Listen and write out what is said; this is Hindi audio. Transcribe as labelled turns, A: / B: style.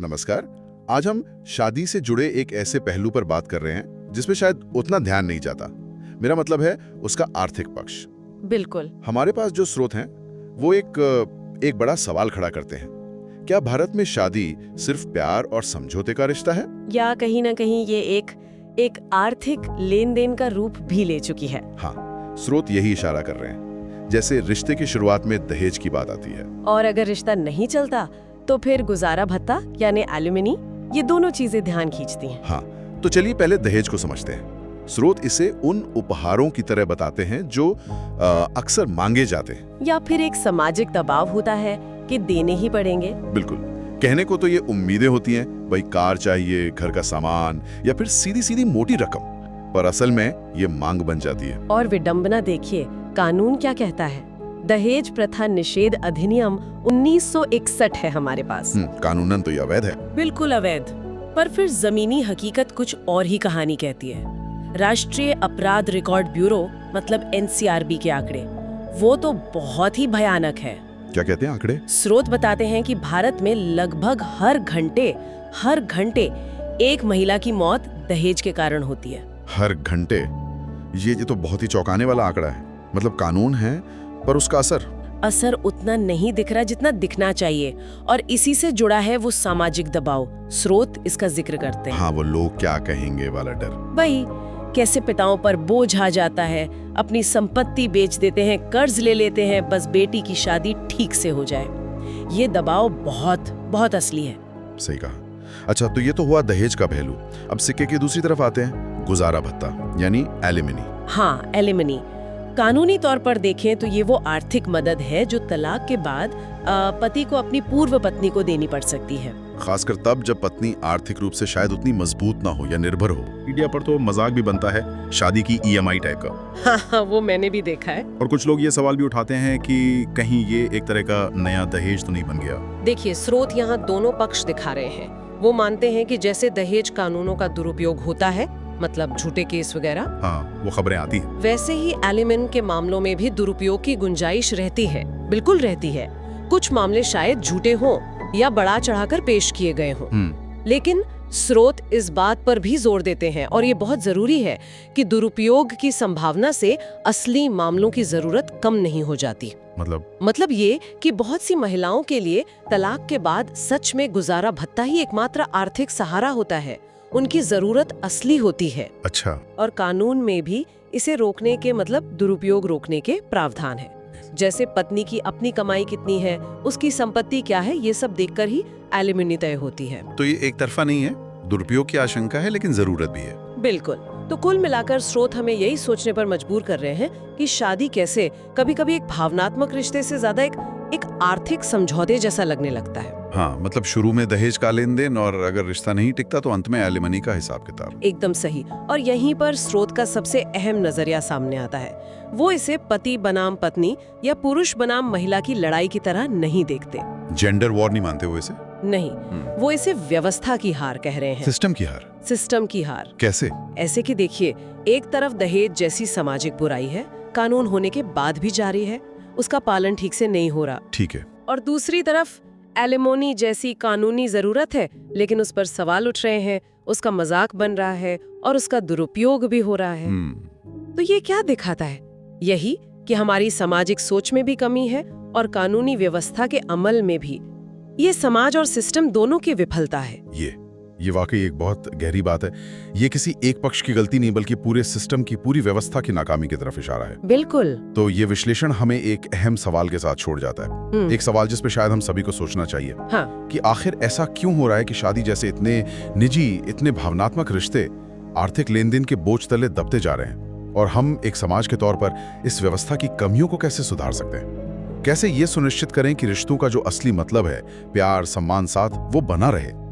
A: नमस्कार। आज हम शादी से जुड़े एक ऐसे पहलू पर बात कर रहे हैं जिसमें शायद उतना ध्यान नहीं जाता। मेरा मतलब है उसका आर्थिक पक्ष।
B: बिल्कुल।
A: हमारे पास जो स्रोत हैं वो एक बड़ा सवाल खड़ा करते हैं। क्या भारत में शादी सिर्फ प्यार और समझौते का रिश्ता है,
B: या कहीं ना कहीं ये एक आर्थिक लेन देन का रूप भी ले चुकी है?
A: हाँ, स्रोत यही इशारा कर रहे हैं। जैसे रिश्ते की शुरुआत में दहेज की बात आती है,
B: और अगर रिश्ता नहीं चलता तो फिर गुजारा भत्ता यानी एलिमनी, ये दोनों चीजें ध्यान खींचती हैं।
A: हाँ, तो चलिए पहले दहेज को समझते हैं। स्रोत इसे उन उपहारों की तरह बताते हैं जो अक्सर मांगे जाते हैं,
B: या फिर एक सामाजिक दबाव होता है कि देने ही पड़ेंगे।
A: बिल्कुल। कहने को तो ये उम्मीदें होती हैं, भाई कार चाहिए, घर का सामान, या फिर सीधी सीधी मोटी रकम, पर असल में ये मांग बन जाती है।
B: और विडंबना देखिए, कानून क्या कहता है। दहेज प्रथा निषेध अधिनियम 1961 है हमारे पास।
A: कानूनन तो ये अवैध है।
B: बिल्कुल अवैध। पर फिर जमीनी हकीकत कुछ और ही कहानी कहती है। राष्ट्रीय अपराध रिकॉर्ड ब्यूरो मतलब NCRB के आंकड़े, वो तो बहुत ही भयानक है।
A: क्या कहते हैं आंकड़े?
B: स्रोत बताते हैं कि भारत में लगभग हर घंटे एक महिला की मौत दहेज के कारण होती है।
A: हर घंटे? ये तो बहुत ही चौंकाने वाला आंकड़ा है। मतलब कानून है पर उसका असर
B: उतना नहीं दिख रहा जितना दिखना चाहिए, और इसी से जुड़ा है वो सामाजिक दबाव। स्रोत इसका जिक्र करते हैं।
A: हाँ, वो लोग क्या कहेंगे वाला डर।
B: वही, कैसे पिताओं पर बोझ आ जाता है, अपनी संपत्ति बेच देते हैं, कर्ज ले लेते हैं, बस बेटी की शादी ठीक से हो जाए। ये दबाव बहुत बहुत असली है।
A: सही कहा। अच्छा, तो ये तो हुआ दहेज का पहलू। अब सिक्के की दूसरी तरफ आते हैं, गुजारा भत्ता यानी एलिमनी।
B: हाँ, एलिमनी। कानूनी तौर पर देखें तो ये वो आर्थिक मदद है जो तलाक के बाद पति को अपनी पूर्व पत्नी को देनी पड़ सकती है।
A: खासकर तब जब पत्नी आर्थिक रूप से शायद उतनी मजबूत ना हो या निर्भर हो। मीडिया पर तो मजाक भी बनता है शादी की EMI टाइप का।
B: हाँ, वो मैंने भी देखा है।
A: और कुछ लोग ये सवाल भी उठाते हैं कि कहीं ये एक तरह का नया दहेज तो नहीं बन गया।
B: देखिए, स्रोत यहाँ दोनों पक्ष दिखा रहे हैं। वो मानते हैं कि जैसे दहेज कानूनों का दुरुपयोग होता है, मतलब झूठे केस वगैरह,
A: हाँ, वो खबरें आती हैं,
B: वैसे ही एलिमन के मामलों में भी दुरुपयोग की गुंजाइश रहती है। बिल्कुल रहती है। कुछ मामले शायद झूठे हों या बढ़ा चढ़ाकर पेश किए गए हों, लेकिन स्रोत इस बात पर भी जोर देते हैं, और ये बहुत जरूरी है, कि दुरुपयोग की संभावना से असली मामलों की जरूरत कम नहीं हो जाती। मतलब ये कि बहुत सी महिलाओं के लिए तलाक के बाद सच में गुजारा भत्ता ही एकमात्र आर्थिक सहारा होता है। उनकी जरूरत असली होती है।
A: अच्छा।
B: और कानून में भी इसे रोकने के मतलब दुरुपयोग रोकने के प्रावधान है। जैसे पत्नी की अपनी कमाई कितनी है, उसकी संपत्ति क्या है, ये सब देखकर ही एलिमनी तय होती है।
A: तो ये एक तरफा नहीं है, दुरुपयोग की आशंका है लेकिन जरूरत भी है।
B: बिल्कुल। तो कुल मिलाकर स्रोत हमें यही सोचने पर मजबूर कर रहे हैं कि शादी कैसे कभी-कभी एक भावनात्मक रिश्ते से ज्यादा एक आर्थिक समझौते जैसा लगने लगता है।
A: हाँ, मतलब शुरू में दहेज का लेन देन, और अगर रिश्ता नहीं टिकता तो अंत में एलिमनी का हिसाब किताब।
B: एकदम सही। और यहीं पर स्रोत का सबसे अहम नजरिया सामने आता है। वो इसे पति बनाम पत्नी या पुरुष बनाम महिला की लड़ाई की तरह नहीं देखते।
A: जेंडर वॉर नहीं मानते वो इसे?
B: नहीं, वो इसे व्यवस्था की हार कह रहे हैं।
A: सिस्टम की हार?
B: सिस्टम की हार।
A: कैसे?
B: ऐसे कि देखिए, एक तरफ दहेज जैसी सामाजिक बुराई है, कानून होने के बाद भी जारी है, उसका पालन ठीक से नहीं हो रहा।
A: ठीक है। और
B: दूसरी तरफ एलिमनी जैसी कानूनी जरूरत है, लेकिन उस पर सवाल उठ रहे हैं, उसका मजाक बन रहा है और उसका दुरुपयोग भी हो रहा है। तो ये क्या दिखाता है? यही कि हमारी सामाजिक सोच में भी कमी है और कानूनी व्यवस्था के अमल में भी। ये समाज और सिस्टम दोनों की विफलता है।
A: ये वाकई एक बहुत गहरी बात है। ये किसी एक पक्ष की गलती नहीं बल्कि पूरे सिस्टम की, पूरी व्यवस्था की नाकामी की तरफ इशारा है।
B: बिल्कुल।
A: तो ये विश्लेषण हमें एक अहम सवाल के साथ छोड़ जाता है। एक सवाल जिस पे शायद हम सभी को सोचना चाहिए।
B: हाँ।
A: कि आखिर ऐसा क्यों हो रहा है कि शादी जैसे इतने निजी, इतने भावनात्मक रिश्ते आर्थिक लेन देन के बोझ तले दबते जा रहे हैं, और हम एक समाज के तौर पर इस व्यवस्था की कमियों को कैसे सुधार सकते हैं? कैसे ये सुनिश्चित करें कि रिश्तों का जो असली मतलब है, प्यार, सम्मान, साथ, वो बना रहे?